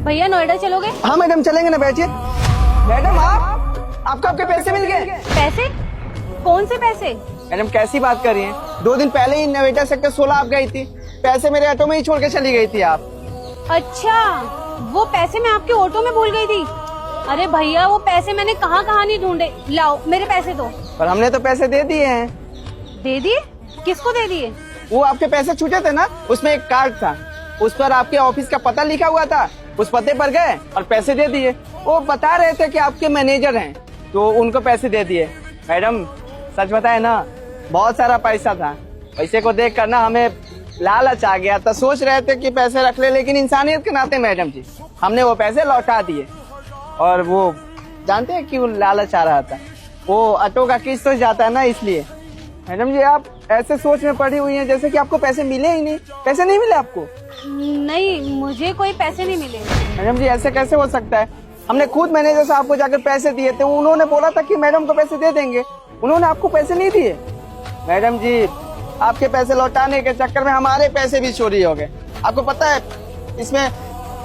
भैया नोएडा चलोगे? हाँ मैडम चलेंगे ना, बैठिए। मैडम आपको आपके पैसे मिल गए। पैसे? कौन से पैसे? मैडम कैसी बात कर रही हैं? 2 दिन पहले ही नोएडा सेक्टर 16 आप गई थी, पैसे मेरे ऑटो में ही छोड़ के चली गई थी आप। अच्छा, वो पैसे मैं आपके ऑटो में भूल गई थी। अरे भैया वो पैसे मैंने कहाँ नहीं ढूंढे। लाओ मेरे पैसे दो। पर हमने तो पैसे दे दिए हैं। दे दिए? किसको दे दिए? वो आपके पैसे छूटे थे ना, उसमें एक कार्ड था, उस पर आपके ऑफिस का पता लिखा हुआ था। उस पते पर गए और पैसे दे दिए। वो बता रहे थे कि आपके मैनेजर हैं, तो उनको पैसे दे दिए। मैडम सच बताए ना, बहुत सारा पैसा था। पैसे को देख कर ना हमें लालच आ गया था, सोच रहे थे कि पैसे रख ले, लेकिन इंसानियत के नाते मैडम जी हमने वो पैसे लौटा दिए। और वो जानते हैं कि वो लालच आ रहा था, वो ऑटो का किस्त तो जाता है ना, इसलिए। मैडम जी आप ऐसे सोच में पड़ी हुई हैं जैसे कि आपको पैसे मिले ही नहीं। पैसे नहीं मिले आपको? नहीं, मुझे कोई पैसे नहीं मिले। मैडम जी ऐसे कैसे हो सकता है? हमने खुद मैनेजर साहब को जाकर पैसे दिए थे, उन्होंने बोला था कि मैडम को पैसे दे देंगे, उन्होंने आपको पैसे नहीं दिए। मैडम जी आपके पैसे लौटाने के चक्कर में हमारे पैसे भी चोरी हो गए। आपको पता है इसमें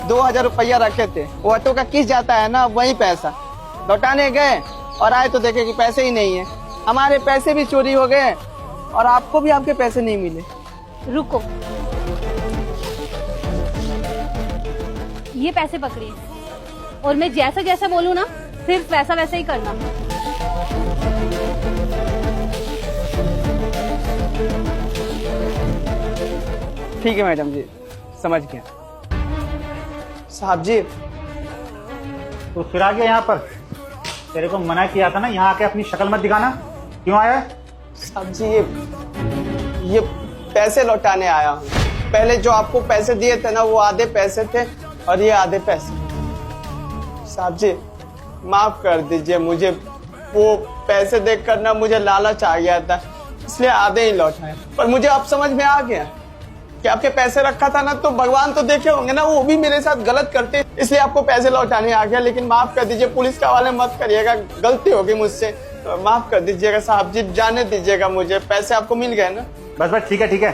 2000 रुपया रखे थे, वो ऑटो का किस्त जाता है ना, वही पैसा लौटाने गए और आए तो देखे कि पैसे ही नहीं है। हमारे पैसे भी चोरी हो गए और आपको भी आपके पैसे नहीं मिले। रुको, ये पैसे पकड़िए और मैं जैसा जैसा बोलूँ ना सिर्फ वैसा वैसा ही करना। ठीक है मैडम जी, समझ गया। साहब जी तो फिर आ गया यहाँ पर? तेरे को मना किया था ना यहाँ आके अपनी शक्ल मत दिखाना। क्यों आया? साहब जी ये पैसे लौटाने आया हूँ। पहले जो आपको पैसे दिए थे ना, वो आधे पैसे थे और ये आधे पैसे। साहब जी माफ कर दीजिए मुझे, वो पैसे देखकर ना मुझे लालच आ गया था, इसलिए आधे ही लौटाए। पर मुझे अब समझ में आ गया कि आपके पैसे रखा था ना, तो भगवान तो देखे होंगे ना, वो भी मेरे साथ गलत करते, इसलिए आपको पैसे लौटाने आ गया। लेकिन माफ कर दीजिए, पुलिस के हवाले मत करिएगा, गलती होगी मुझसे, तो माफ कर दीजिएगा साहब जी, जाने दीजिएगा मुझे। पैसे आपको मिल गए ना? बस ठीक है ठीक है।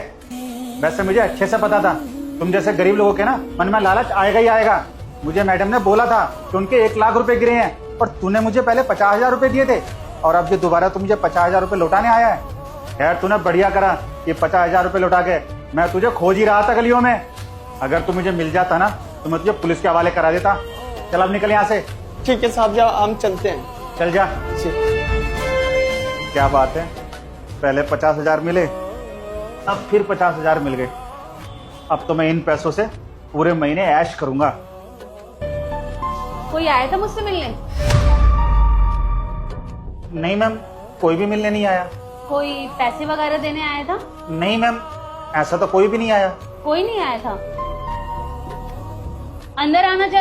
वैसे मुझे अच्छे से पता था तुम जैसे गरीब लोगों के ना मन में लालच आएगा ही आएगा। मुझे मैडम ने बोला था कि उनके 1 लाख रुपए गिरे हैं, पर तूने मुझे पहले 50,000 रुपए दिए थे और अब ये दोबारा तू मुझे 50,000 रुपए लौटाने आया है। यार तूने बढ़िया करा कि 50,000 रुपए लौटा के, मैं तुझे खोज ही रहा था गलियों में। अगर तू मुझे मिल जाता ना तो मैं तुझे पुलिस के हवाले करा देता। चल अब निकल यहाँ से। ठीक है साहब जी, हम चलते हैं। चल जा। क्या बात है, पहले 50,000 मिले, अब फिर 50,000 मिल गए। अब तो मैं इन पैसों से पूरे महीने ऐश करूंगा। कोई आया था मुझसे मिलने? नहीं मैम, कोई भी मिलने नहीं आया। कोई पैसे वगैरह देने आया था? नहीं मैम, ऐसा तो कोई भी नहीं आया। कोई नहीं आया था। अंदर आना जरा।